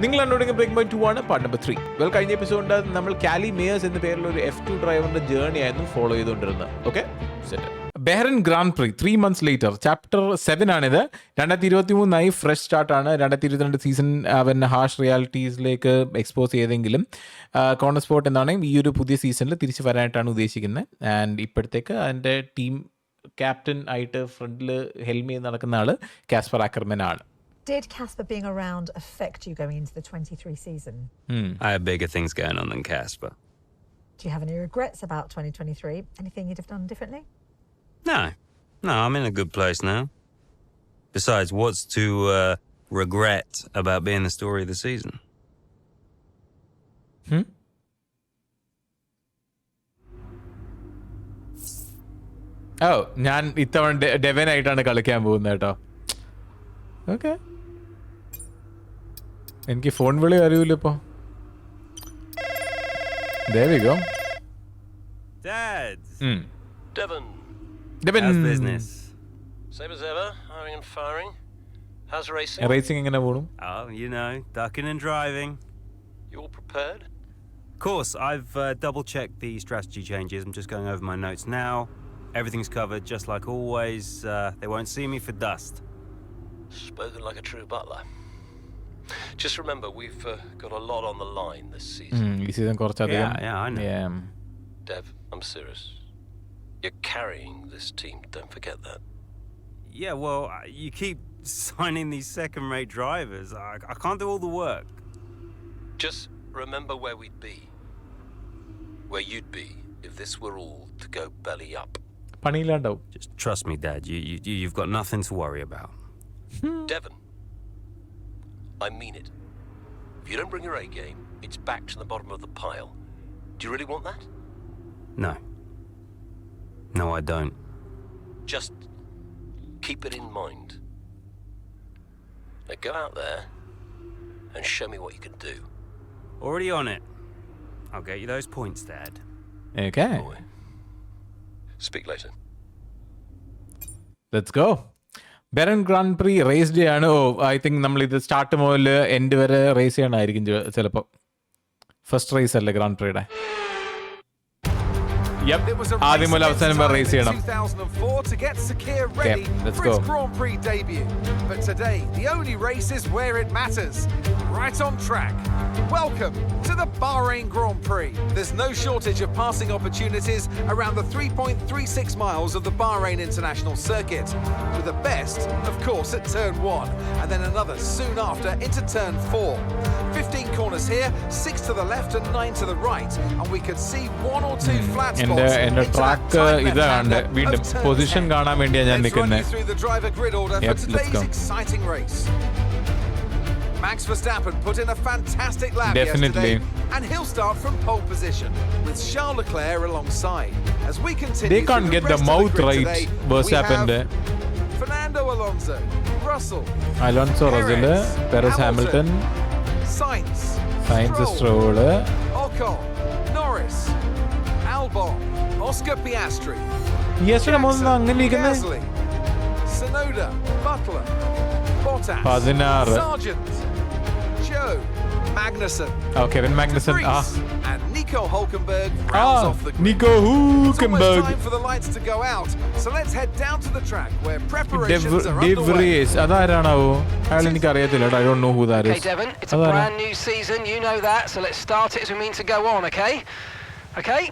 നിങ്ങൾ കണ്ടുപിടിക്കുന്ന break point 2 ആണ് പാർട്ട് നമ്പർ 3. വെൽ, കഴിഞ്ഞ എപ്പിസോഡിൽ നമ്മൾ കാലി മേയേഴ്സ് എന്ന പേരിലുള്ള ഒരു F2 ഡ്രൈവറിന്റെ ജേർണി ആയിരുന്നു ഫോളോ ചെയ്തുകൊണ്ടിരുന്നത്. ഓക്കെ, ബഹ്റൈൻ ഗ്രാൻഡ് പ്രി 3 months later, ചാപ്റ്റർ 7 ആണിത്. 2023 ഫ്രഷ് സ്റ്റാർട്ടാണ്. 2022 സീസൺ അവൻ ഹാഷ് റിയാലിറ്റീസിലേക്ക് എക്സ്പോസ് ചെയ്തെങ്കിലും കോർണർസ്പോർട്ട് എന്നാണ് ഈ ഒരു പുതിയ സീസണിൽ തിരിച്ചു വരാനായിട്ടാണ് ഉദ്ദേശിക്കുന്നത്. ആൻഡ് ഇപ്പോഴത്തേക്ക് അതിൻ്റെ ടീം ക്യാപ്റ്റൻ ആയിട്ട് ഫ്രണ്ടിൽ ഹെൽം ചെയ്ത് നടക്കുന്ന ആള് കാസ്പർ ആക്കർമൻ ആണ്. Did Casper being around affect you going into the 23 season? I have bigger things going on than Casper. Do you have any regrets about 2023? Anything you'd have done differently? No, I'm in a good place now. Besides, what's to regret about being the story of the season? ഞാൻ ഇത്തവണ Devon ആയിട്ടാണ് കളിക്കാൻ പോകുന്നത് കേട്ടോ. Okay, എനിക്ക് phone വിളി അറിയൂല ഇപ്പൊ. There we go. Dad. Devon. How's business? Same as ever, hiring and firing. How's racing? Racing എങ്ങനെ പോണു? Oh, you know, ducking and driving. You all prepared? Of course, I've double-checked the strategy changes. I'm just going over my notes now. Everything's covered, just like always. They won't see me for dust. Spoken like a true butler. Just remember, we've got a lot on the line this season. ഈ season കുറച്ചധികം. Yeah, I know. Dev, I'm serious. You're carrying this team, don't forget that. Yeah, well, you keep signing these second-rate drivers. I can't do all the work. Just remember where we'd be. Where you'd be if this were all to go belly up. പണിയില്ലാണ്ടാവും. Just trust me, Dad. You've got nothing to worry about. Devon, I mean it. If you don't bring your A game, it's back to the bottom of the pile. Do you really want that? No, I don't. Just keep it in mind. Now go out there and show me what you can do. Already on it. I'll get you those points, Dad. Okay. Boy. Speak later. Let's go. Bahrain grand prix race day ആണ്. I think നമ്മളിത് start മുതൽ end വരെ race ചെയ്യണമായിരിക്കും ചിലപ്പോൾ. First race അല്ലേ grand പ്രിയുടെ? ആദ്യം മുതൽ അവസാനം വരെ റേസ് ചെയ്യണം. Let's go. Grand Prix debut. But today, the only race is where it matters. Right on track. Welcome to the Bahrain Grand Prix. There's no shortage of passing opportunities around the 3.36 miles of the Bahrain International Circuit. With the best, of course, at turn 1, and then another soon after into turn 4. 15 corners here, 6 to the left and 9 to the right, and we could see 1 or 2 flat spots. എന്റെ track ഇതാണ്. വീണ്ടും position കാണാൻ വേണ്ടിയാണ് ഞാൻ നിൽക്കുന്നത്. Max Verstappen put in a fantastic lap yesterday, and he'll start from pole position with Charles Leclerc alongside. As we continue, they can't get the mouth right. Verstappen, Fernando Alonso, Russell, Perez, Hamilton, Sainz, Stroll, Ocon, Norris, Albon, Oscar Piastri, Jackson, Gasly, Tsunoda, Butler, Bottas, Sargent, Joe, Magnussen, Kevin Magnussen, and Nico Hülkenberg rounds off the grid. Nico Hülkenberg. It's almost time for the lights to go out, so let's head down to the track where preparations are underway. അതാരാണാവോ? അയാൾ എനിക്ക് അറിയത്തില്ല. I don't know who that is. Okay, Devon, it's a brand new season, you know that, so let's start it as we mean to go on, okay? Okay?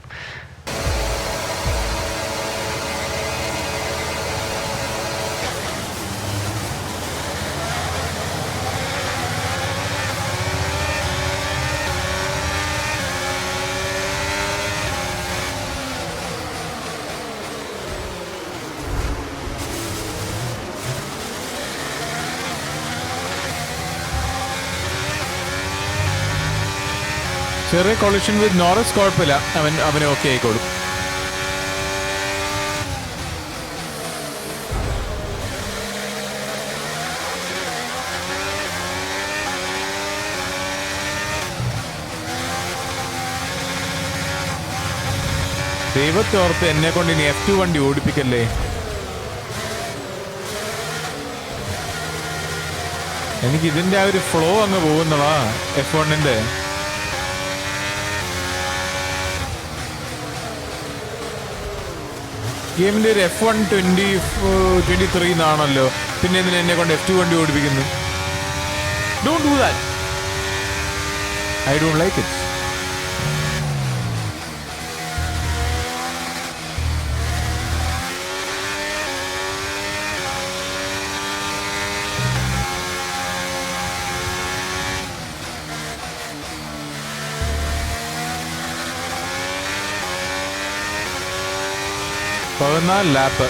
ചെറിയ collision വിത്ത് Norris കുഴപ്പമില്ല, അവന് okay ആയിക്കോളും. ദൈവത്തോർത്ത് എന്നെ കൊണ്ട് ഇനി F2 വണ്ടി ഓടിപ്പിക്കല്ലേ. എനിക്ക് ഇതിന്റെ ആ ഒരു ഫ്ലോ അങ്ങ് പോകുന്നതാ F1-ന്റെ. ഗെയിമിന്റെ ഒരു F1 2023 എന്നാണല്ലോ, പിന്നെ എന്തിനാ എന്നെ കൊണ്ട് F2 വണ്ടി ഓടിപ്പിക്കുന്നു? Don't do that. I don't like it. Lap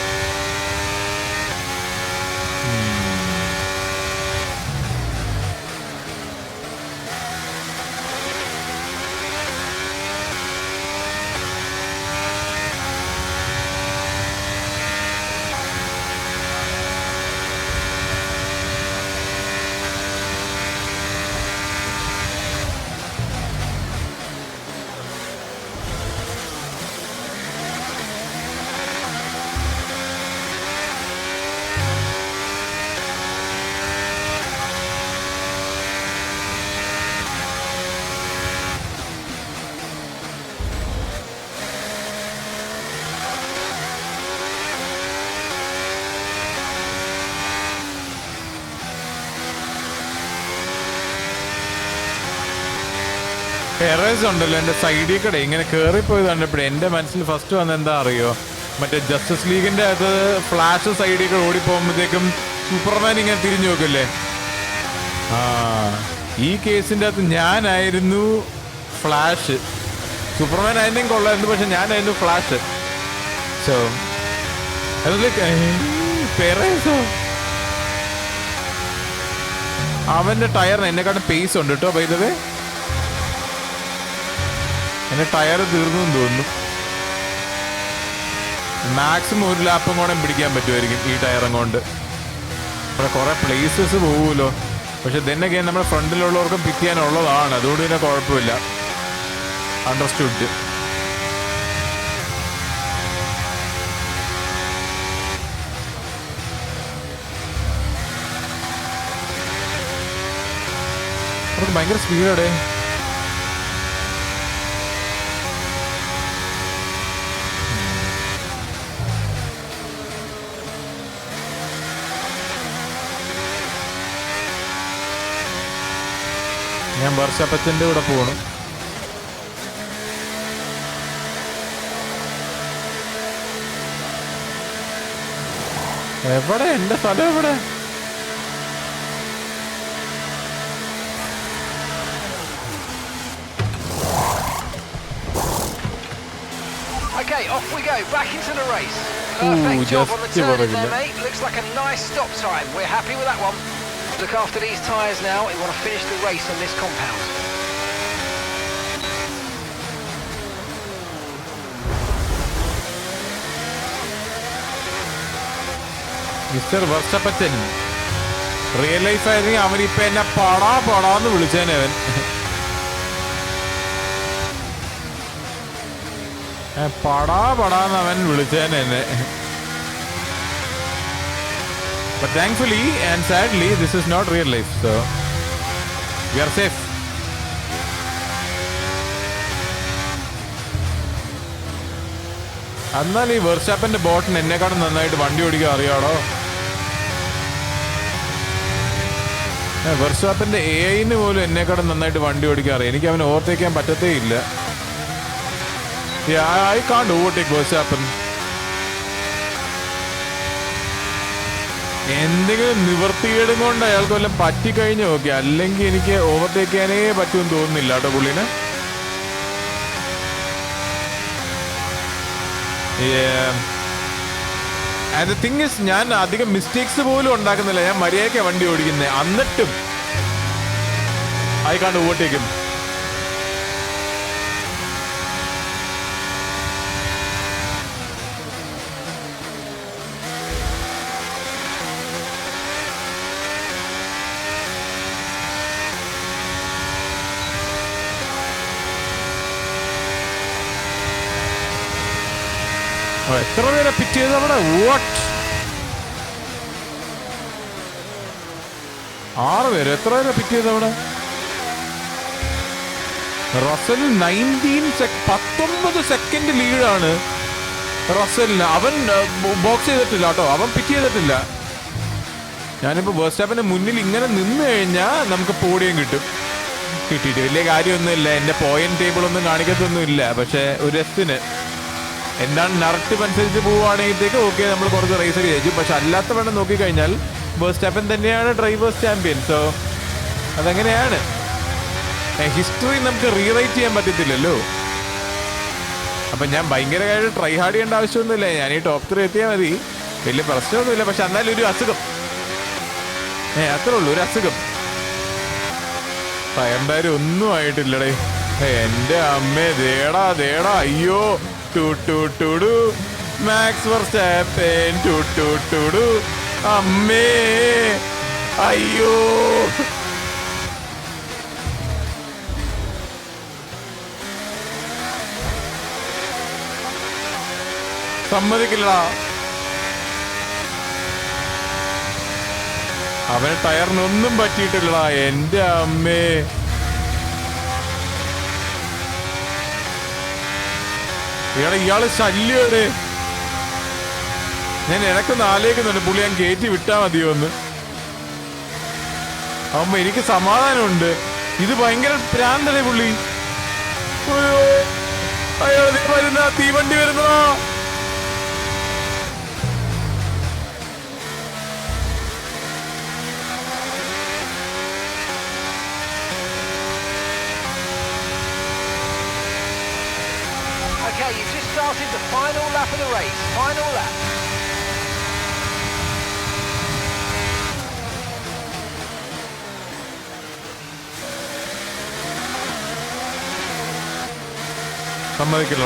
ടെറേസ് ഉണ്ടല്ലോ എൻ്റെ സൈഡിൽ കൂടെ ഇങ്ങനെ കയറിപ്പോയി കണ്ടപ്പോഴേ എൻ്റെ മനസ്സിൽ ഫസ്റ്റ് വന്ന എന്താ അറിയോ, മറ്റേ ജസ്റ്റിസ് ലീഗിൻ്റെ അത് ഫ്ലാഷ് സൈഡിൽ കൂടെ ഓടിപ്പോകുമ്പോഴത്തേക്കും സൂപ്പർമാൻ ഇങ്ങനെ തിരിഞ്ഞു നോക്കില്ലേ, ആ ഈ കേസിൻ്റെ അകത്ത് ഞാനായിരുന്നു ഫ്ലാഷ്. സൂപ്പർമാൻ ആയിരുന്നെങ്കിൽ കൊള്ളായിരുന്നു, പക്ഷെ ഞാനായിരുന്നു ഫ്ലാഷ്. സോ ടെറേസോ അവൻ്റെ ടയറിന് എന്നെക്കാട്ടും പേസ് ഉണ്ട് കേട്ടോ. പൈതവേ എൻ്റെ ടയർ തീർന്നു തോന്നുന്നു. മാക്സിമം ഒരു ലാപ്പും കൂടെ പിടിക്കാൻ പറ്റുമായിരിക്കും ഈ ടയറും കൊണ്ട്. അവിടെ കുറേ പ്ലേസസ് പോകുമല്ലോ, പക്ഷെ ഇതന്നെയൊക്കെ നമ്മുടെ ഫ്രണ്ടിലുള്ളവർക്കും പിക്ക് ചെയ്യാനുള്ളതാണ്, അതുകൊണ്ട് പിന്നെ കുഴപ്പമില്ല. അണ്ടർസ്റ്റുഡ്. അവർക്ക് ഭയങ്കര സ്പീഡാടേ. ഞാൻ വർഷപ്പച്ചൻ്റെ കൂടെ പോകണം. എവിടെ എൻ്റെ സ്ഥലം എവിടെ? Okay, off we go, back into the race. Perfect job on the turn in there, mate. Looks like a nice stop time. We're happy with that one. Look after these tyres now. We want to finish the race on this compound. Mister വർഷപ്പച്ചൻ real life ആയിരുന്നെങ്കിൽ അവനിപ്പോ എന്നെ പടാന്ന് വിളിച്ചേനെ. അവൻ പടാന്ന് അവൻ വിളിച്ചേനെ എന്നെ. But thankfully and sadly this is not real life, so we are safe. എന്നാൽ ഈ വർഷാപ്പന്റെ ബോട്ടിന് എന്നെക്കാളും നന്നായിട്ട് വണ്ടി ഓടിക്കാൻ അറിയാടോ. വർഷാപ്പന്റെ AI-ന് പോലും എന്നെക്കാളും നന്നായിട്ട് വണ്ടി ഓടിക്കാൻ അറിയാം. എനിക്ക് അവനെ ഓവർടേക്കാൻ പറ്റത്തേ ഇല്ല. I can't overtake Verstappen. എന്തെങ്കിലും നിവർത്തികേടും കൊണ്ട് അയാൾക്ക് വല്ലതും പറ്റിക്കഴിഞ്ഞു നോക്കി, അല്ലെങ്കിൽ എനിക്ക് ഓവർടേക്ക് ചെയ്യാനേ പറ്റുമെന്ന് തോന്നുന്നില്ല കേട്ടോ പുള്ളിന്. ആൻഡ് ദ തിങ് ഇസ്, ഞാൻ അധികം മിസ്റ്റേക്സ് പോലും ഉണ്ടാക്കുന്നില്ല. ഞാൻ മര്യാദയ്ക്ക് വണ്ടി ഓടിക്കുന്നത്, എന്നിട്ടും ഐ കാണ്ട് ഓവർടേക്ക് ഹിം. എത്ര പേരെ പിറ്റ് ചെയ്ത് അവിടെ? വാട്ട്? 6 പേര്. എത്ര പേരെ പിക്ക് ചെയ്ത് അവിടെ? റസൽ 19 സെക്കൻഡ് ലീഡാണ് റസലിന്. അവൻ ബോക്സ് ചെയ്തിട്ടില്ല കേട്ടോ, അവൻ പിക്ക് ചെയ്തിട്ടില്ല. ഞാനിപ്പോൾ വേഴ്സ്റ്റാപ്പിന്റെ മുന്നിൽ ഇങ്ങനെ നിന്ന് കഴിഞ്ഞാൽ നമുക്ക് പോഡിയം കിട്ടും. കിട്ടിയിട്ട് വലിയ കാര്യമൊന്നുമില്ല, എൻ്റെ പോയിന്റ് ടേബിൾ ഒന്നും കാണിക്കത്തൊന്നുമില്ല. പക്ഷേ ഒരു രസത്തിന് എന്താണ് നറേറ്റീവ് അനുസരിച്ച് പോവുകയാണെങ്കിലേക്ക് ഓക്കെ, നമ്മൾ കുറച്ച് റേസർ ജയിച്ചു. പക്ഷെ അല്ലാത്ത വേണം നോക്കിക്കഴിഞ്ഞാൽ വേഴ്സ്റ്റാപ്പൻ തന്നെയാണ് ഡ്രൈവേഴ്സ് ചാമ്പ്യൻ. സോ അതെങ്ങനെയാണ് ഹിസ്റ്ററി നമുക്ക് റീറൈറ്റ് ചെയ്യാൻ പറ്റത്തില്ലല്ലോ. അപ്പം ഞാൻ ഭയങ്കരമായിട്ട് ട്രൈ ഹാർഡ് ചെയ്യേണ്ട ആവശ്യമൊന്നുമില്ല. ഞാൻ ഈ ടോപ്പ് 3 എത്തിയാൽ മതി, വലിയ പ്രശ്നമൊന്നുമില്ല. പക്ഷെ എന്നാലും ഒരു അസുഖം, അത്രേ ഉള്ളൂ, ഒരു അസുഖം. എന്തായാലും ഒന്നും ആയിട്ടില്ലടേ. എൻ്റെ അമ്മേ, ദേടാ ദേടാ, അയ്യോ ടു മാക്സ് വെർസ്റ്റാപ്പൻ ടു അമ്മേ, അയ്യോ. സമ്മതിക്കില്ലടാ, അവന് ടയറിനൊന്നും പറ്റിയിട്ടില്ലടാ. എൻ്റെ അമ്മേ, ഇയാള് ശല്യാണ്. ഞാൻ ഇടയ്ക്കൊന്ന് ആലോചിക്കുന്നുണ്ട്, പുള്ളി ഞാൻ കയറ്റി വിട്ടാ മതിയോ എന്ന്. അമ്മ എനിക്ക് സമാധാനമുണ്ട്. ഇത് ഭയങ്കര പ്രാന്തല്ലേ പുള്ളി. അയ്യോ വരുന്ന തീവണ്ടി വരുന്നോ. Okay, you've just started the final lap of the race. Final lap. സമ്മതിക്കില്ല.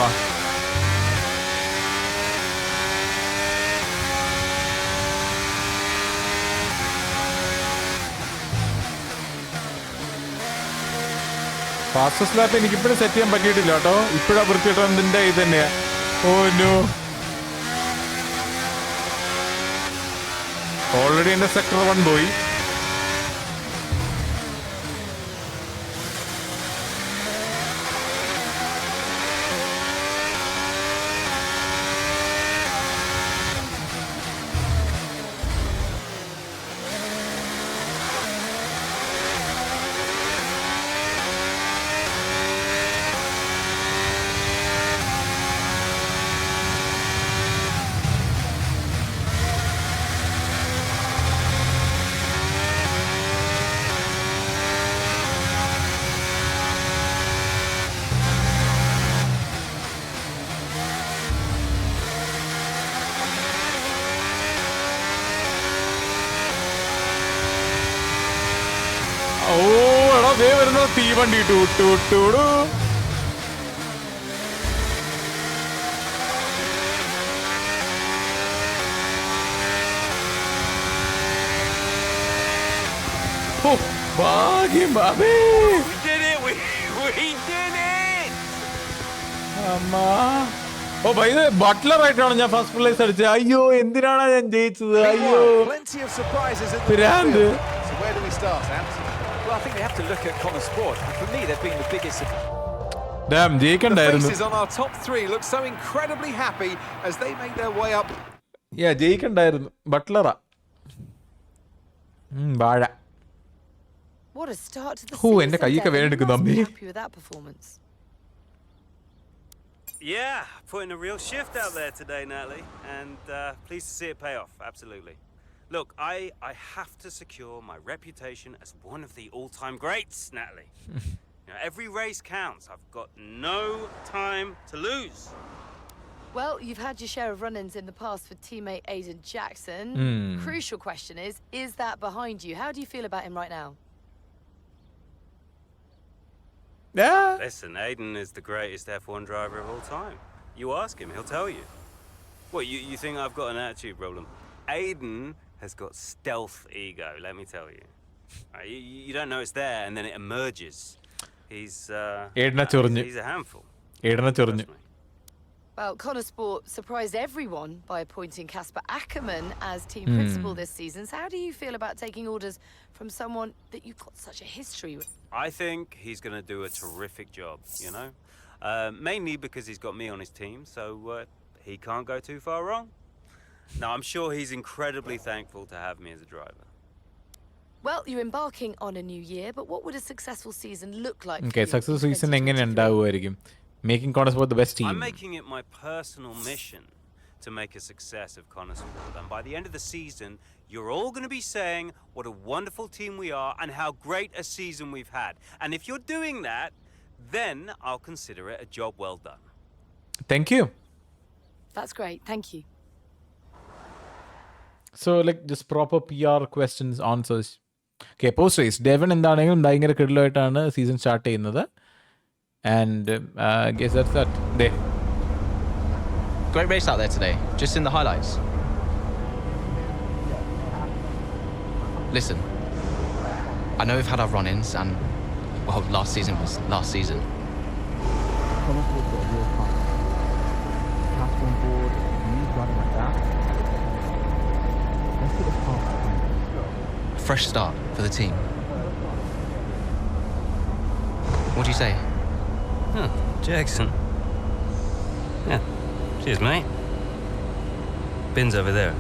ഫാസ്റ്റസ്റ്റ് ലാപ്പ് എനിക്കിപ്പോഴും സെറ്റ് ചെയ്യാൻ പറ്റിയിട്ടില്ല കേട്ടോ. ഇപ്പോഴാ വൃത്തിയിട്ടതിന്റെ ഇത് തന്നെയാ. ഓ നോ, ഓൾറെഡി എന്റെ സെക്ടർ 1 പോയി. ഓ എടാ, ദേ വരുന്ന തീവണ്ടി ടൂടു. ഓ ഭാഗ്യം ബാബേ. അമ്മാ, ഓ ബൈ ദ വേ, ബട്ട്ലർ ആയിട്ടാണ് ഞാൻ ഫസ്റ്റ് പ്ലേസ് അടിച്ചത്. അയ്യോ, എന്തിനാണ് ഞാൻ ജയിച്ചത്? അയ്യോ, Plenty of surprises in the പിരാന്ത്. midfield. So where do we start, Ant? Well, I think they have to look at Konnersport. And for me, they've been the biggest. Dam, The ജയിക്കണ്ടായിരുന്നു. faces on our top 3 look so incredibly happy as they make their way up. ജയിക്കണ്ടായിരുന്നു. ബട്ട്ലറാ. വാഴ. What a start to the oh, season. എന്റെ കൈയൊക്കെ Devon. You വേദനിക്കുന്നു must be അമ്മേ. happy with that performance. Yeah, putting a real shift out there today, Natalie, and pleased to see it pay off, absolutely. Look, I have to secure my reputation as one of the all-time greats, Natalie. Every race counts. I've got no time to lose. Well, you've had your share of run-ins in the past with teammate Aiden Jackson. Crucial question is that behind you? How do you feel about him right now? Yeah. Listen, Aiden is the greatest F1 driver of all time. You ask him, he'll tell you. What, you think I've got an attitude problem? Aiden has got stealth ego, let me tell you. You don't know it's there, and then it emerges. He's a handful. ഏടന ചൊറിഞ്ഞു. Well, Konnersport surprised everyone by appointing Casper Akkerman as team principal this season. So how do you feel about taking orders from someone that you've got such a history with? I think he's going to do a terrific job, you know? Mainly because he's got me on his team, so he can't go too far wrong. Now, I'm sure he's incredibly thankful to have me as a driver. Well, you're embarking on a new year, but what would a successful season look like for Okay, you successful in season എങ്ങനെ 2023? ഉണ്ടാവുമായിരിക്കും? Making Konnersport the best team. I'm making it my personal mission to make a success of Konnersport. And by the end of the season, you're all going to be saying what a wonderful team we are and how great a season we've had. And if you're doing that, then I'll consider it a job well done. Thank you. That's great. Thank you. So like just proper PR questions, answers. Okay, post race. Devon എന്താണെങ്കിലും ഭയങ്കര കിടലായിട്ടാണ് season start ചെയ്യുന്നത്. And I guess that's that. Day. Great race out there today, just in the highlights. Listen, I know we've had our run-ins and, well, last season was last season. A fresh start for the team. What do you say? Huh, Jackson. Yeah, cheers, mate. Bin's over there.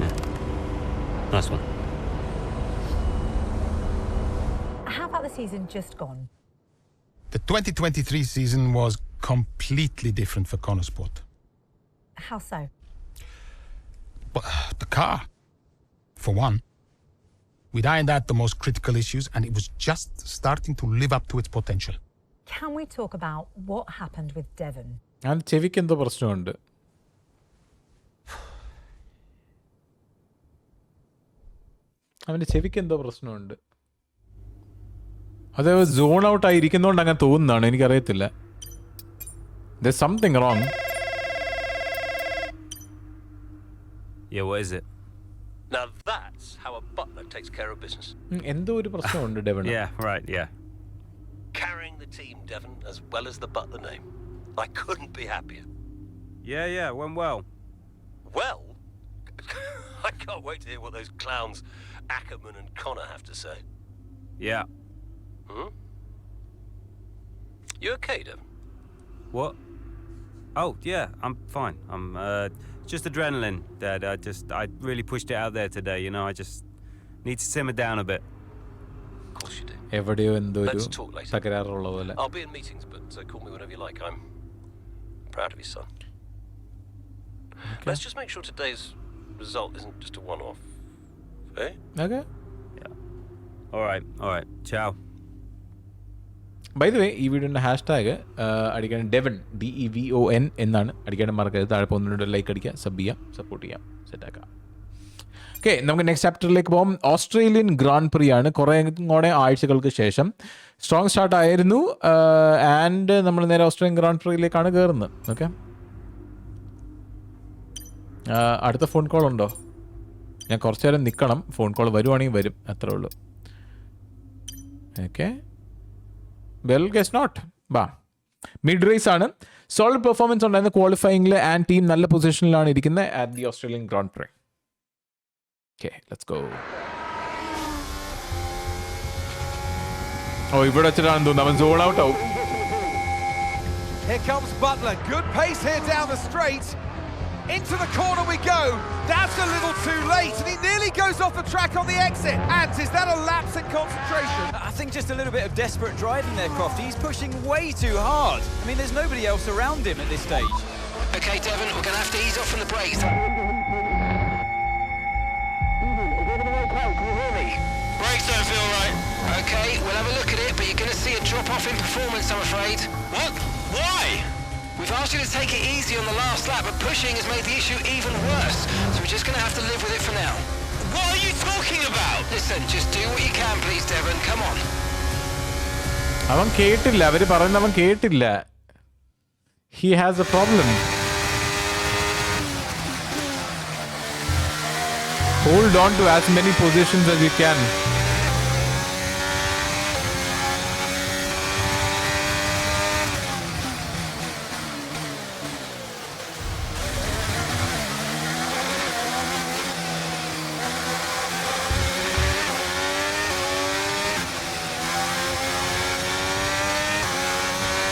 Yeah, nice one. How about the season just gone? The 2023 season was completely different for Konnersport. How so? But the car, for one. We'd ironed out the most critical issues, and it was just starting to live up to its potential. Can we talk about what happened with Devon? And ചെവിക്ക് എന്തോ പ്രശ്നമുണ്ട്. അവൻ്റെ ചെവിക്ക് എന്തോ പ്രശ്നമുണ്ട്. അത് zone out ആയിരിക്കുന്നതുകൊണ്ട് അങ്ങനെ തോന്നുന്നതാണ്, എനിക്കറിയത്തില്ല. There's something wrong. Yeah, what is it? Now that's how a butler takes care of business. എന്തോ ഒരു പ്രശ്നമുണ്ട് Devon. Yeah, right, yeah. Carrying the team, Devon, as well as the Butler name. I couldn't be happier. Yeah, went well. Well, I can't wait to hear what those clowns Ackerman and Konner have to say. Yeah. You okay, Devon? What? Oh, yeah, I'm fine. I'm just adrenaline, Dad. I really pushed it out there today, you know. I just need to simmer down a bit. Of course you do. എവിടെയോ എന്തോ ഒരു Let's talk later. തകരാറുള്ള പോലെ. I'll be in meetings, but call me whenever you like. I'm proud of you, son. Let's just make sure today's result isn't just a one-off. Eh? Okay. Yeah. All right. Ciao. By the way, ഈ വീഡിയോൻ്റെ hashtag അടിക്കാൻ Devon DEVON എന്നാണ്. അടിക്കാണ്ട് മറക്കരുത്. താഴെ പോകുന്നതിനോട് like അടിക്കുക, sub ചെയ്യാം, support ചെയ്യാം, സെറ്റാക്കാം. ഓക്കെ, നമുക്ക് നെക്സ്റ്റ് ചാപ്റ്ററിലേക്ക് പോകാം. ഓസ്ട്രേലിയൻ ഗ്രാൻഡ് പ്രി ആണ്. കുറേ കൂടെ ആഴ്ചകൾക്ക് ശേഷം സ്ട്രോങ് സ്റ്റാർട്ട് ആയിരുന്നു. ആൻഡ് നമ്മൾ നേരെ ഓസ്ട്രേലിയൻ ഗ്രാൻഡ് പ്രിയിലേക്കാണ് കയറുന്നത്. ഓക്കെ, അടുത്ത ഫോൺ കോൾ ഉണ്ടോ? ഞാൻ കുറച്ച് നേരം നിൽക്കണം. ഫോൺ കോൾ വരുവാണെങ്കിൽ വരും, അത്രേ ഉള്ളൂ. Okay, well guess not. ബാ, മിഡ് റേസ് ആണ്. സോളിഡ് പെർഫോമൻസ് ഉണ്ടായിരുന്ന ക്വാളിഫയിങ്ങിൽ ആൻഡ് ടീം നല്ല പൊസിഷനിലാണ് ഇരിക്കുന്നത് at the Australian Grand Prix. Okay, let's go. Oh, ഇവിടെ വെച്ചിട്ടാണെന്ന് തോന്നുന്നു അവൻ സോൺ ഔട്ട് ആവും. Here comes Butler. Good pace here down the straight. Into the corner we go. That's a little too late, and he nearly goes off the track on the exit. Ant, is that a lapse in concentration? I think just a little bit of desperate driving there, Crofty. He's pushing way too hard. I mean, there's nobody else around him at this stage. Okay, Devon, we're going to have to ease off on the brakes. Brakes don't feel right. Okay, we'll have a look at it, but you're going to see a drop-off in performance, I'm afraid. What? Why? We've asked you to take it easy on the last lap, but pushing has made the issue even worse. So we're just going to have to live with it for now. What are you talking about? Listen, just do what you can, please, Devon. Come on. അവൻ കേട്ടില്ല, അവര് പറയുന്ന അവൻ കേട്ടില്ല. He has a problem. Hold on to as many positions as you can.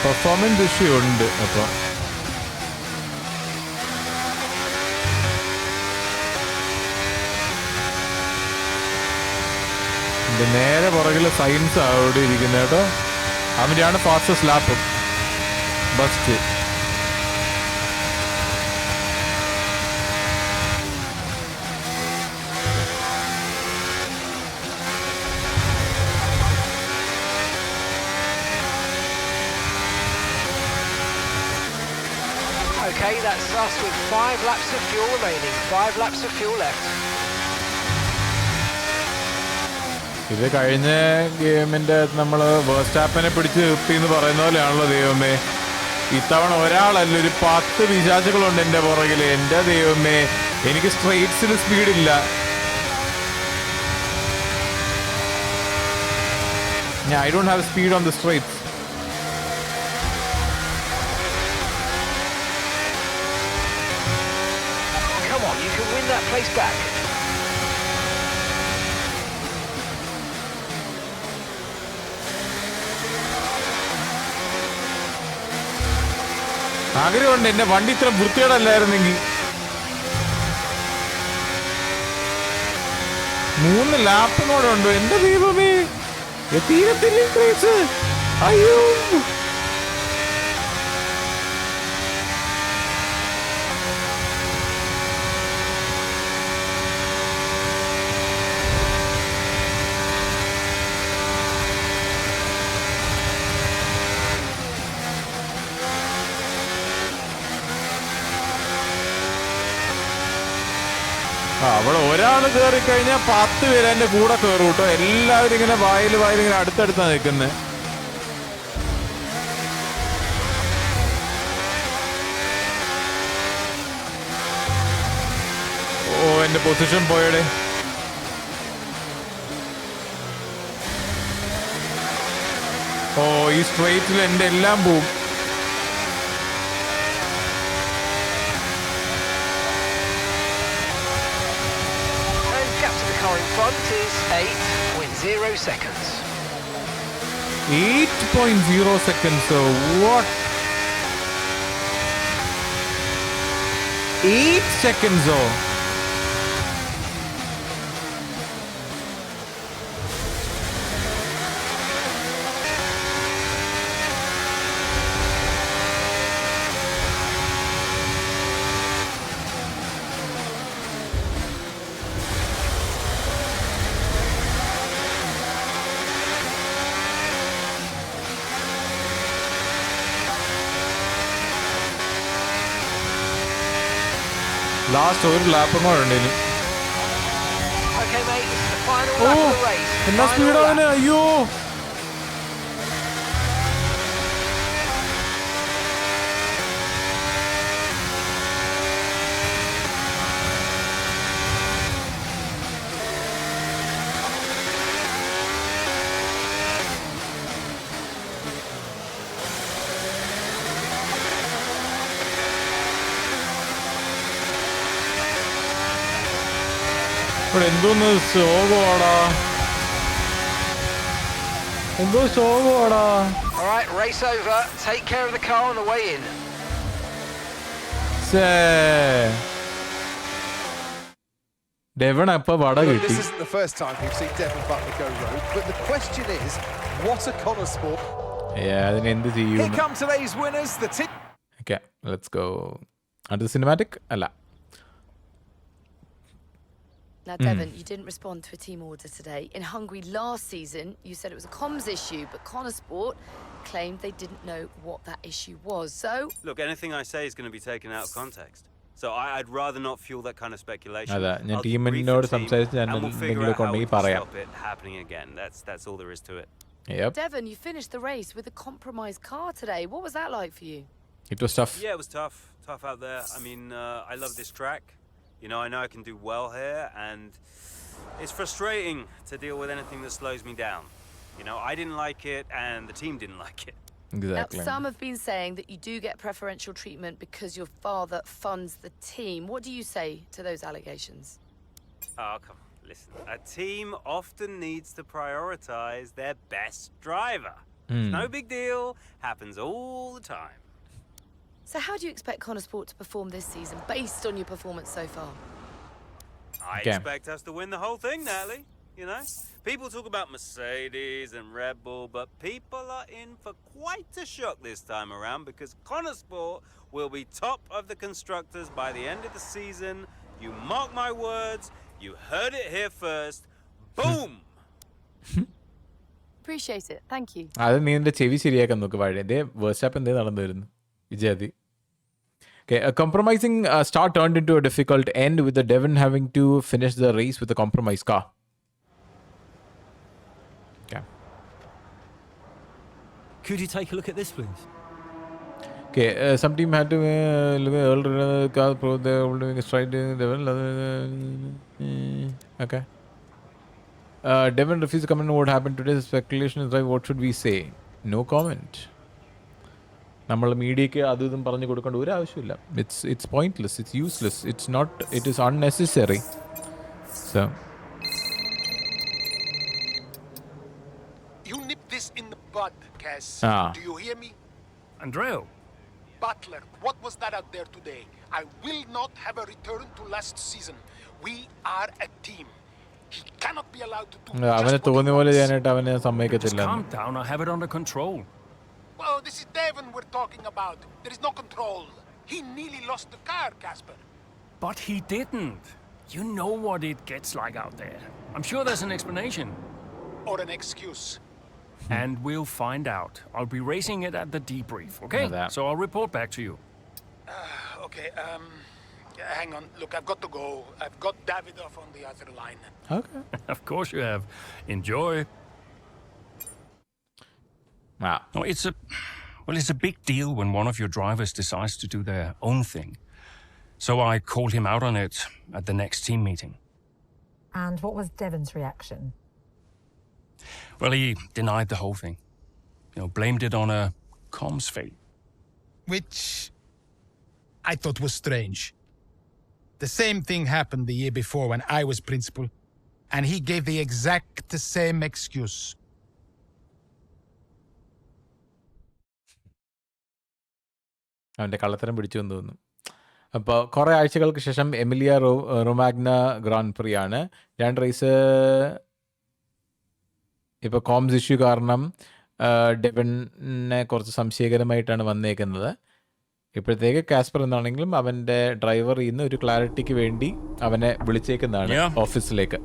Performance issue ഉണ്ട്. അപ്പോൾ നേരെ പുറകില് സയൻസ് അവിടെ ഇരിക്കുന്നത് കേട്ടോ. അവൻ്റെയാണ് ഫാസ്റ്റസ്റ്റ് ലാപ്പ് ബസ്റ്റ്. Okay, that's us with 5 laps of fuel remaining. 5 laps of fuel left. ഇത് കഴിഞ്ഞ ഗെയിമിന്റെ നമ്മൾ വേഴ്സ്റ്റാപ്പിനെ പിടിച്ച് നിർത്തി എന്ന് പറയുന്ന പോലെയാണല്ലോ ദൈവമേ. ഇത്തവണ ഒരാളല്ല, ഒരു 10 പിശാചുകളുണ്ട് എൻ്റെ പുറകിൽ. എൻ്റെ ദൈവമേ, എനിക്ക് സ്ട്രെയിറ്റ്സിൽ സ്പീഡില്ല. I don't have speed on the straights. Come on, you can win that place back. ആഗ്രഹമുണ്ട് എൻ്റെ വണ്ടി ഇത്ര വൃത്തികേടല്ലായിരുന്നെങ്കിൽ. 3 ലാപ്പും കൂടെ ഉണ്ടോ എൻ്റെ ദൈവമേ. തീരത്തില്ലേ ക്രേസ്. അയ്യോ, അവിടെ ഒരാൾ കയറി കഴിഞ്ഞാൽ 10 പേര് എൻ്റെ കൂടെ കയറും കേട്ടോ. എല്ലാവരും ഇങ്ങനെ വായിൽ ഇങ്ങനെ അടുത്തടുത്താണ് നിൽക്കുന്നത്. ഓ, എൻ്റെ പൊസിഷൻ പോയടെ. ഓ, ഈ സ്ട്രെയിറ്റിൽ എൻ്റെ എല്ലാം പോവും. In front is 8.0 seconds. 8.0 seconds. So what? 8 seconds. Oh. Last ഒരു ലാപ്പും കൂടെ ഉണ്ട് ഇനി. ഓ, എന്നാ സ്പീഡാണ്. അയ്യോ, ഇവിടെ എന്തോന്ന് ശോകമാടാ, എന്തോ ശോകമാടാ. All right, race over. Take care of the car on the way in. Devon appa vada kitti. This isn't the first time we've seen Devon Butler go rogue, but the question is, what a Konnersport. Yeah, adine endu cheyum. Here come today's winners, the team. Okay, let's go. Under the cinematic? Alla. Now, Devon, you didn't respond to a team order today. In Hungary last season, you said it was a comms issue, but Konnersport claimed they didn't know what that issue was. So, look, anything I say is going to be taken out of context. So I'd rather not fuel that kind of speculation. Ada, ഞാൻ I'll ടീമിനോട് debrief the team സംസാരിച്ച് and we'll figure എന്തെങ്കിലും out how we ഉണ്ടെങ്കിൽ can പറയാം. stop it happening again. That's all there is to it. Yep. Devon, you finished the race with a compromised car today. What was that like for you? It was tough. Yeah, it was tough out there. I mean, I love this track. You know I can do well here, and it's frustrating to deal with anything that slows me down. You know, I didn't like it, and the team didn't like it. Exactly. Now, some have been saying that you do get preferential treatment because your father funds the team. What do you say to those allegations? Oh, come on, listen. A team often needs to prioritize their best driver. It's no big deal. Happens all the time. So how do you expect Konnersport to perform this season based on your performance so far? I expect us to win the whole thing, Natalie. You know? People talk about Mercedes and Red Bull, but people are in for quite a shock this time around because Konnersport will be top of the constructors by the end of the season. You mark my words. You heard it here first. Boom! Appreciate it. Thank you. അത് നീ എൻ്റെ ചെവി ശരിയാക്കാൻ നോക്ക് വാഴ ഇതേ വേഴ്സ്റ്റാപ്പ് എന്തേ നടന്നു വരുന്നു വിജയാദി. Okay, a compromising start turned into a difficult end with the Devon having to finish the race with a compromised car. Okay. Could you take a look at this, please? Okay, some team had to look at earlier car pro they were doing a stride Devon. Okay. Devon refused to comment on what happened today. The speculation is right. What should we say? No comment. നമ്മൾ മീഡിയയ്ക്ക് അതും ഇതും പറഞ്ഞു കൊടുക്കേണ്ട ഒരു ആവശ്യമില്ല. It's pointless. It's useless. It is unnecessary. So You nip this in the bud, Cass. Do you hear me? Andreo. Butler, what was that out there today? I will not have a return to last season. We are a team. He cannot be allowed to do അവനെ just what തോന്നിയ he പോലെ wants. ചെയ്യാനായിട്ട് അവനെ Just സമ്മതിക്കത്തില്ല. calm down. I have it under control. Well, this is Devon we're talking about. There is no control. He nearly lost the car, Casper. But he didn't. You know what it gets like out there. I'm sure there's an explanation. Or an excuse. And we'll find out. I'll be racing it at the debrief, okay? Know that. So I'll report back to you. Okay, hang on. Look, I've got to go. I've got Davidoff on the other line. Okay. Of course you have. Enjoy. Oh, it's a big deal when one of your drivers decides to do their own thing. So I called him out on it at the next team meeting. And what was Devon's reaction? Well, he denied the whole thing. Blamed it on a comms fail. Which I thought was strange. The same thing happened the year before when I was principal, and he gave the exact same excuse. അവൻ്റെ കള്ളത്തരം പിടിച്ചു എന്ന് തോന്നുന്നു. അപ്പോൾ കുറേ ആഴ്ചകൾക്ക് ശേഷം Emilia Romagna grand പ്രി ആണ്. 2 റേസ് ഇപ്പോൾ കോംസ് ഇഷ്യൂ കാരണം ഡെവനെ കുറച്ച് സംശയകരമായിട്ടാണ് വന്നേക്കുന്നത്. ഇപ്പോഴത്തേക്ക് കാസ്പർ എന്നാണെങ്കിലും അവൻ്റെ ഡ്രൈവർ ഇന്ന് ഒരു ക്ലാരിറ്റിക്ക് വേണ്ടി അവനെ വിളിച്ചേക്കുന്നതാണ് ഓഫീസിലേക്ക്.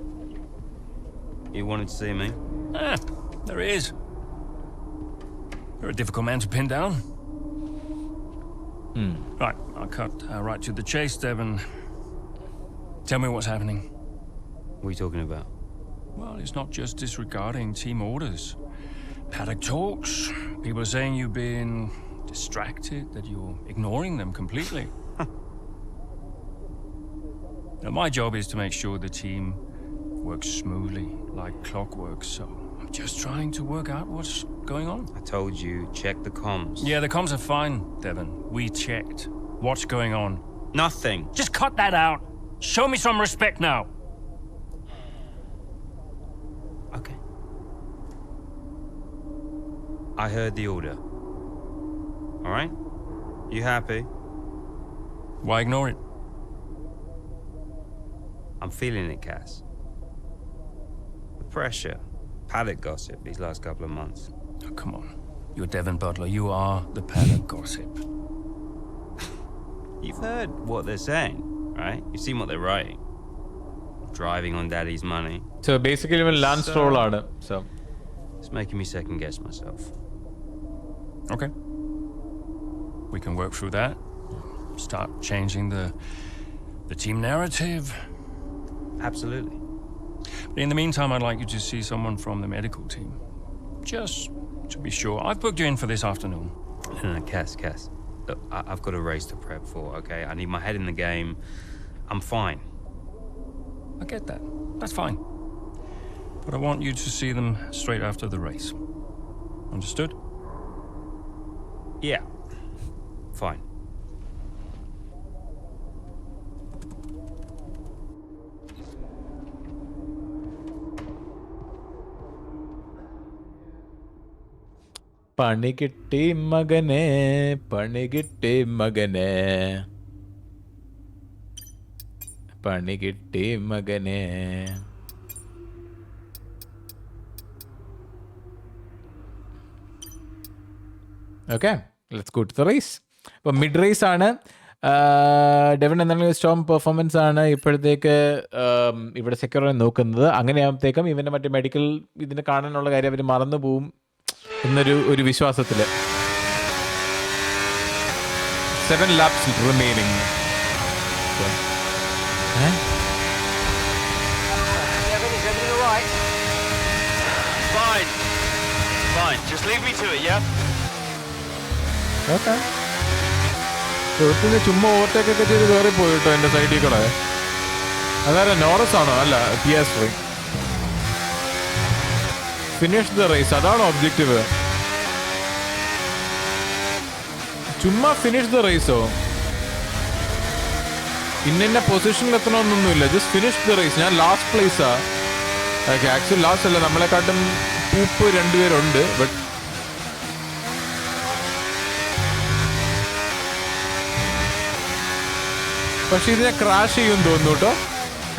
You wanted to see me? There he is. You're a difficult man to pin down. Right, I'll cut right to the chase, Devon. Tell me what's happening. What are you talking about? Well, it's not just disregarding team orders. Paddock talks. People are saying you've been distracted, that you're ignoring them completely. Now, my job is to make sure the team works smoothly, like clockwork, so I'm just trying to work out what's going on. I told you, check the comms. Yeah, the comms are fine, Devon. We checked. What's going on? Nothing. Just cut that out. Show me some respect now. Okay. I heard the order. All right? You happy? Why ignore it? I'm feeling it, Cass. The pressure. Paddock gossip these last couple of months. Oh, come on. You're Devon Butler. You are the paddock gossip. You've heard what they're saying, right? You've seen what they're writing. Driving on daddy's money. So basically even Lance Stroll ആണ്. So it's making me second guess myself. Okay. We can work through that. Start changing the team narrative. Absolutely. But in the meantime, I'd like you to see someone from the medical team. Just to be sure. I've booked you in for this afternoon. No, Cass. Look, I've got a race to prep for, okay? I need my head in the game. I'm fine. I get that. That's fine. But I want you to see them straight after the race. Understood? Yeah. Fine. പണി കിട്ടി മകനെ, പണി കിട്ടി മകനെ, പണി കിട്ടി മകനെ. Okay, let's go to the race. അപ്പോൾ മിഡ് റേസ് ആണ്. ഡെവൻ എന്നുള്ള സ്ട്രോങ് പെർഫോമൻസ് ആണ് ഇപ്പോഴത്തേക്ക് ഇവിടെ സെക്യൂർ നോക്കുന്നത്. അങ്ങനെയാകുമ്പോഴത്തേക്കും ഇവൻ്റെ മറ്റേ മെഡിക്കൽ ഇതിന് കാണാനുള്ള കാര്യം അവർ മറന്നു പോവും എന്നൊരു വിശ്വാസത്തിൽ. 7 laps remaining. Devon, is everything all right? Fine. Fine. Just leave me to it, yeah? Okay, ചുമ്മാ ഓവർടേക്ക് ഒക്കെ ചെയ്ത് കയറി പോയിട്ടോ എൻ്റെ സൈഡിൽ കൂടെ. അതായത് നോറസ് ആണോ? അല്ല, പിയാസ്ട്രി. ഫിനിഷ് ദ റേസ്, അതാണോ ഒബ്ജക്റ്റീവ്? ചുമ്മാ ഫിനിഷ് ദ റേസോ? ഇന്ന പൊസിഷനിൽ എത്തണമെന്നൊന്നുമില്ല, ജസ്റ്റ് ഫിനിഷ് ദ റേസ്. ഞാൻ ലാസ്റ്റ് പ്ലേസാ. ഓക്കെ, ആക്ച്വലി ലാസ്റ്റ് അല്ല, നമ്മളെക്കാട്ടും പൂപ്പ് 2 പേരുണ്ട്. ബട്ട് പക്ഷെ ഇത് ഞാൻ ക്രാഷ് ചെയ്യുമെന്ന് തോന്നുന്നു കേട്ടോ.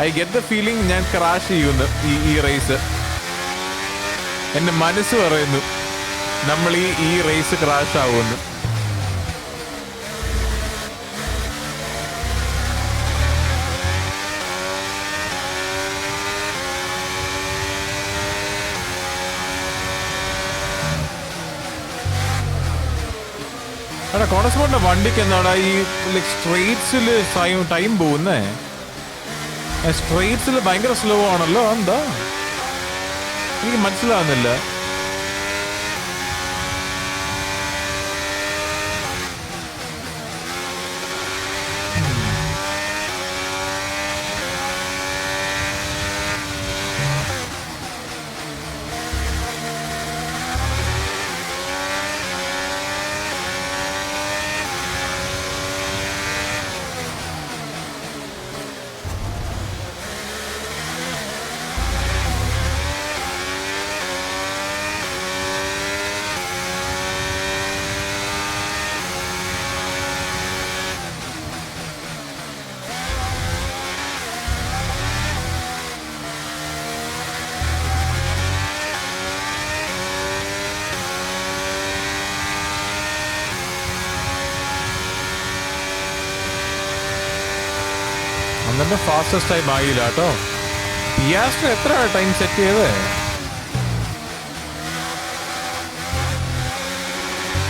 ഐ ഗെറ്റ് ദ ഫീലിംഗ് ഞാൻ ക്രാഷ് ചെയ്യുന്നു ഈ റേസ്. എൻ്റെ മനസ്സ് പറയുന്നു നമ്മൾ ഈ റേസ് ക്രാഷ് ആവുമെന്ന്. എടാ, കോണസ്പോർട്ടിന്റെ വണ്ടിക്ക് എന്താടാ ഈ സ്ട്രെയിറ്റ്സിൽ ടൈം പോകുന്നേ? സ്ട്രെയിറ്റ്സിൽ ഭയങ്കര സ്ലോ ആണല്ലോ, എന്താ എനിക്ക് മനസ്സിലാവുന്നില്ല. അന്നെ ഫാസ്റ്റസ്റ്റ് ടൈം ആയില്ല കേട്ടോ. പിയാസ്ട്രി എത്ര ടൈം സെറ്റ് ചെയ്തേ?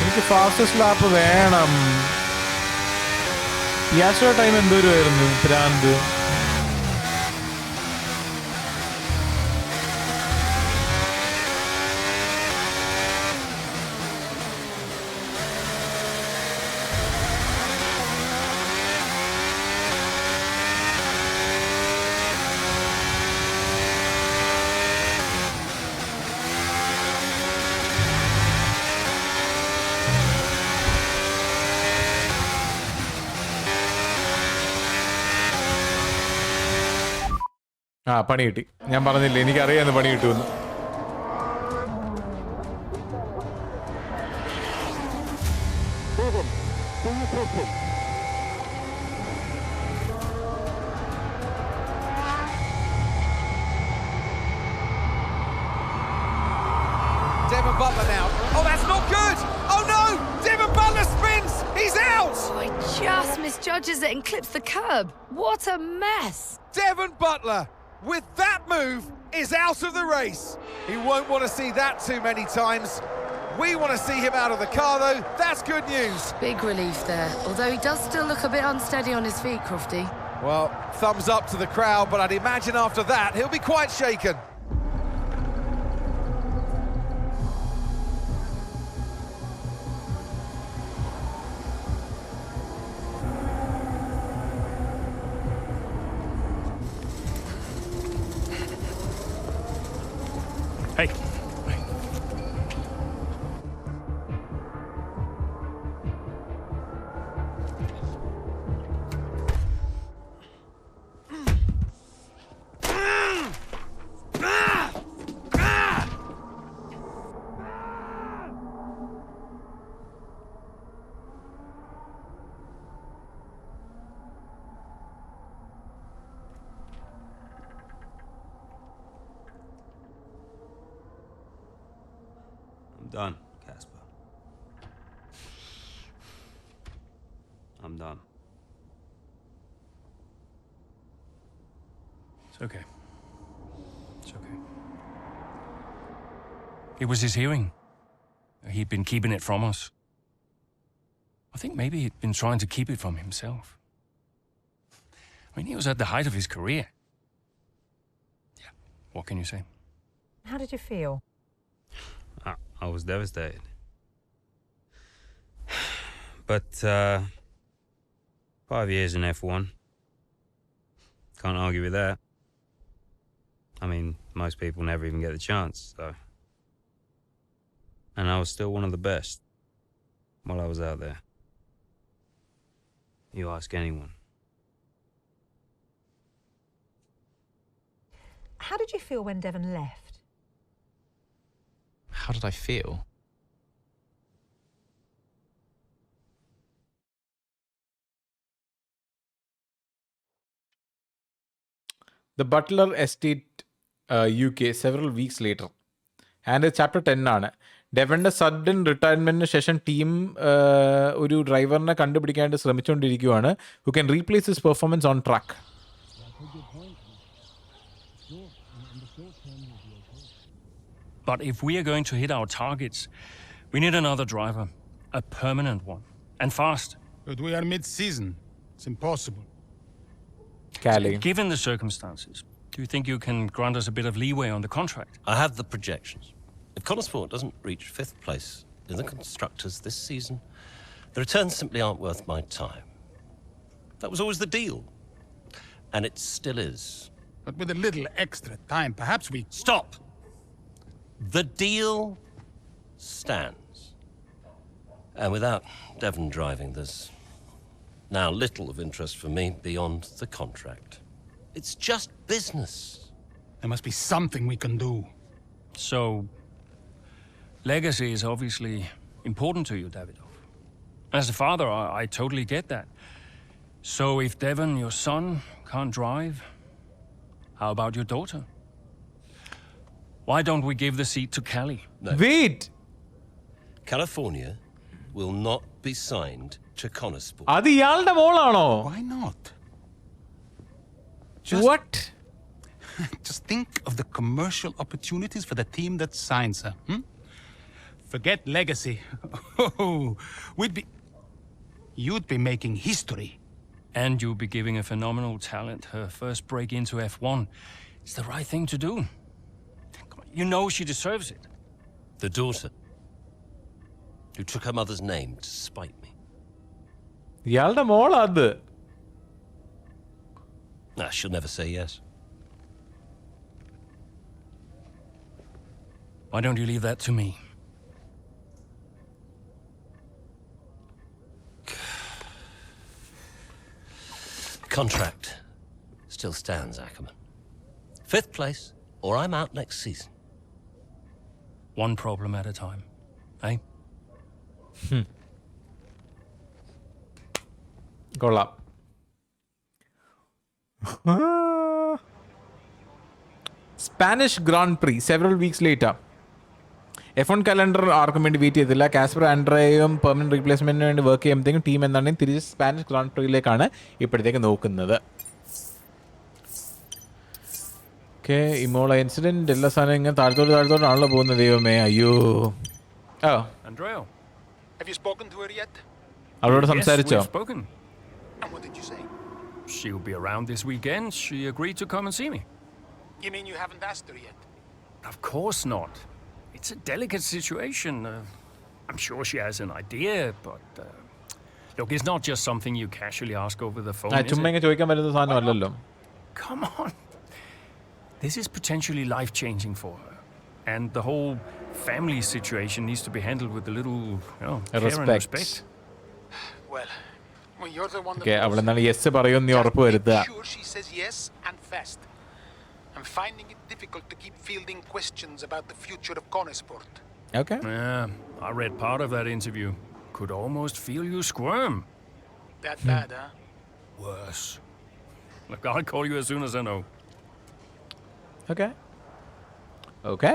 എനിക്ക് ഫാസ്റ്റസ്റ്റ് ലാപ്പ് വേണം. പിയാസ്ട്രിയുടെ ടൈം എന്തോരുമായിരുന്നു? ഭ്രാന്ത്. പണി കിട്ടി. ഞാൻ പറഞ്ഞില്ലേ എനിക്കറിയാന്ന് പണി കിട്ടുമെന്ന്. Devon Butler now. Oh, that's not good. Oh no! Devon Butler spins. He's out. Oh, he just misjudges it and clips the curb. What a mess. Devon Butler, with that move, is out of the race. He won't want to see that too many times. We want to see him out of the car, though. That's good news. Big relief there, although he does still look a bit unsteady on his feet, Crofty. Well, thumbs up to the crowd, but I'd imagine after that he'll be quite shaken. Hey. Done, Casper. I'm done. It's okay. It's okay. It was his hearing. He'd been keeping it from us. I think maybe he'd been trying to keep it from himself. I mean, he was at the height of his career. Yeah, what can you say? How did you feel? I was devastated. But, 5 years in F1. Can't argue with that. I mean, most people never even get the chance, so. And I was still one of the best while I was out there. You ask anyone. How did you feel when Devon left? How did I feel? The Butler Estate UK several weeks later. And chapter 10 ആണ്. ഡെവന്റെ sudden റിട്ടയർമെന്റിന് ശേഷം team ഒരു ഡ്രൈവറിനെ കണ്ടുപിടിക്കാനായിട്ട് ശ്രമിച്ചുകൊണ്ടിരിക്കുകയാണ് who can replace his performance on track. But if we are going to hit our targets, we need another driver. A permanent one. And fast. But we are mid-season. It's impossible. Callie. Given the circumstances, do you think you can grant us a bit of leeway on the contract? I have the projections. If Konnersport doesn't reach 5th place in the constructors this season, the returns simply aren't worth my time. That was always the deal. And it still is. But with a little extra time, perhaps we... Stop! The deal stands. And without Devon driving, there's now little of interest for me beyond the contract. It's just business. There must be something we can do. So, legacy is obviously important to you, Davidoff. As a father, I totally get that. So if Devon, your son, can't drive, how about your daughter? Why don't we give the seat to Callie? No. Wait! California will not be signed to Konnersport. അത് ഇയാളുടെ മോളാണോ? Why not? What? Just think of the commercial opportunities for the team that signs her. Forget legacy. You'd be making history. And you'll be giving a phenomenal talent her first break into F1. It's the right thing to do. Come on, you know she deserves it. The daughter who took her mother's name to spite me. ഇയാളുടെ മോളാ അത്. Nah, she'll never say yes. Why don't you leave that to me? Contract still stands, Ackerman. 5th place, or I'm out next season. One problem at a time, eh? കൊള്ളാം. Spanish grand pre several weeks later. F1 calendar ആർക്കും വേണ്ടി wait ചെയ്തില്ല. Casper ആൻഡ്രേയും permanent റീപ്ലേസ്മെന്റിന് വേണ്ടി work ചെയ്യുമ്പോഴത്തേക്കും team എന്താണെങ്കിൽ തിരിച്ച് Spanish grand പ്രീയിലേക്കാണ് ഇപ്പോഴത്തേക്ക് നോക്കുന്നത്. Okay, ഇമോള incident എല്ലാ സാധനം ഇങ്ങനെ താഴത്തോട്ടാണല്ലോ പോകുന്നത്. ദൈവമേ, അയ്യോ. Andreo. Have you spoken to her yet? അവളോട് Yes, സംസാരിച്ചോ? we've spoken. And what did you say? She'll be around this weekend. She agreed to come and see me. You mean you haven't asked her yet? Of course not. It's a delicate situation. I'm sure she has an idea, but look, it's not just something you casually ask over the phone. Is ചുമ്മാ it? ഇങ്ങനെ ചോദിക്കാൻ പറ്റുന്ന സാധനമല്ലല്ലോ. Come on. This is potentially life-changing for her. And the whole family situation needs to be handled with a little, care and respect. Well, when you're the one that okay, അവളെന്താണ് yes പറയുമെന്ന് നീ ഉറപ്പ് വരുത്തുക. make sure she says yes and fast. I'm finding it difficult to keep fielding questions about the future of Konnersport. Okay. Yeah, I read part of that interview. Could almost feel you squirm. That bad, huh? Worse. Look, I'll call you as soon as I know. Okay. Okay.